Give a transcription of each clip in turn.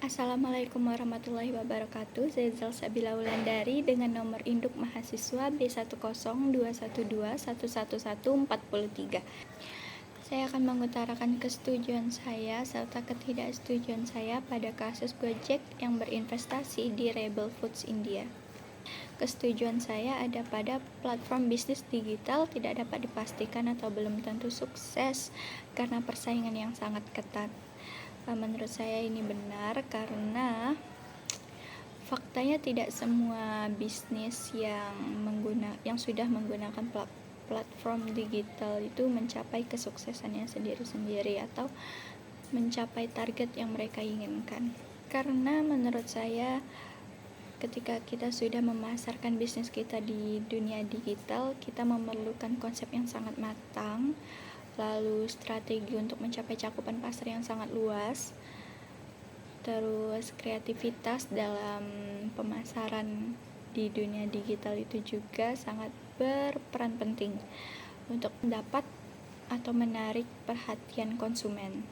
Assalamualaikum warahmatullahi wabarakatuh. Zaizal Sabila Wulandari dengan nomor induk mahasiswa B10212111143. Saya akan mengutarakan kesetujuan saya serta ketidaksetujuan saya pada kasus Gojek yang berinvestasi di Rebel Foods India. Kesetujuan saya ada pada platform bisnis digital tidak dapat dipastikan atau belum tentu sukses karena persaingan yang sangat ketat. Menurut saya ini benar karena faktanya tidak semua bisnis yang sudah menggunakan platform digital itu mencapai kesuksesannya sendiri-sendiri atau mencapai target yang mereka inginkan. Karena menurut saya ketika kita sudah memasarkan bisnis kita di dunia digital, kita memerlukan konsep yang sangat matang, lalu strategi untuk mencapai cakupan pasar yang sangat luas, terus kreativitas dalam pemasaran di dunia digital itu juga sangat berperan penting untuk mendapat atau menarik perhatian konsumen.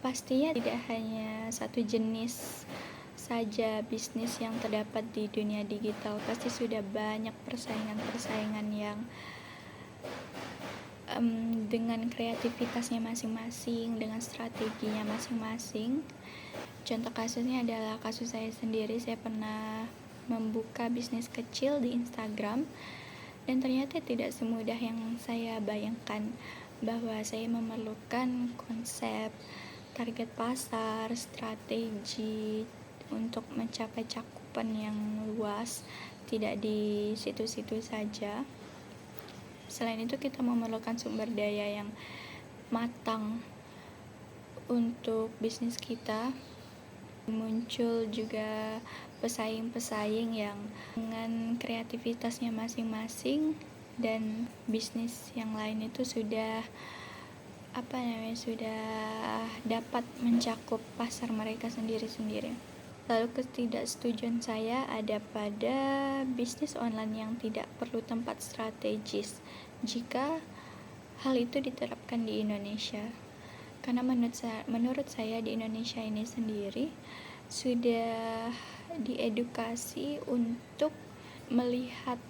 Pastinya tidak hanya satu jenis saja bisnis yang terdapat di dunia digital, pasti sudah banyak persaingan yang dengan kreativitasnya masing-masing, dengan strateginya masing-masing. Contoh kasusnya adalah kasus saya sendiri. Saya pernah membuka bisnis kecil di Instagram dan ternyata tidak semudah yang saya bayangkan, bahwa saya memerlukan konsep, target pasar, strategi untuk mencapai cakupan yang luas, tidak di situ-situ saja. Selain itu kita memerlukan sumber daya yang matang untuk bisnis kita. Muncul juga pesaing-pesaing yang dengan kreativitasnya masing-masing dan bisnis yang lain itu sudah dapat mencakup pasar mereka sendiri-sendiri. Lalu ketidaksetujuan saya ada pada bisnis online yang tidak perlu tempat strategis jika hal itu diterapkan di Indonesia. Karena menurut saya di Indonesia ini sendiri sudah diedukasi untuk melihat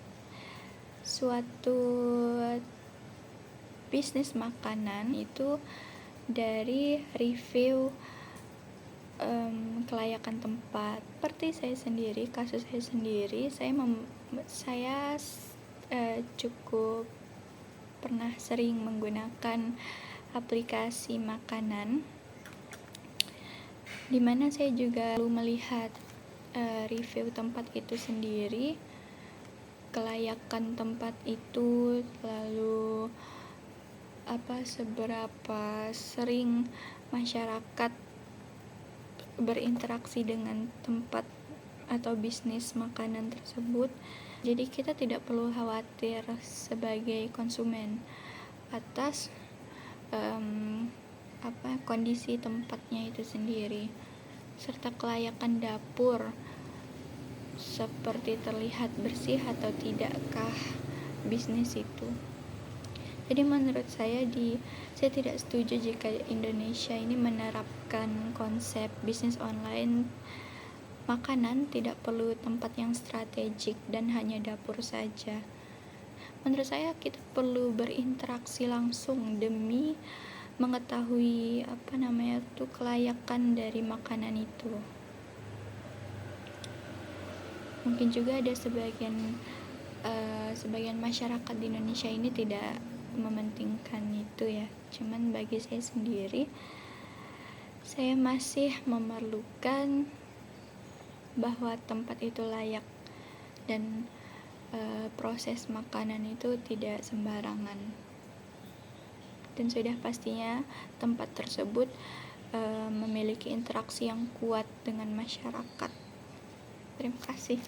suatu bisnis makanan itu dari review kelayakan tempat. Seperti saya sendiri, kasus saya sendiri, saya cukup pernah sering menggunakan aplikasi makanan, dimana saya juga perlu melihat review tempat itu sendiri, kelayakan tempat itu, lalu seberapa sering masyarakat berinteraksi dengan tempat atau bisnis makanan tersebut. Jadi kita tidak perlu khawatir sebagai konsumen atas kondisi tempatnya itu sendiri, serta kelayakan dapur, seperti terlihat bersih atau tidakkah bisnis itu. Jadi menurut saya tidak setuju jika Indonesia ini menerapkan konsep bisnis online makanan tidak perlu tempat yang strategik dan hanya dapur saja. Menurut saya kita perlu berinteraksi langsung demi mengetahui kelayakan dari makanan itu. Mungkin juga ada sebagian masyarakat di Indonesia ini tidak mementingkan itu ya. Cuman bagi saya sendiri, saya masih memerlukan bahwa tempat itu layak dan proses makanan itu tidak sembarangan, dan sudah pastinya tempat tersebut memiliki interaksi yang kuat dengan masyarakat. Terima kasih.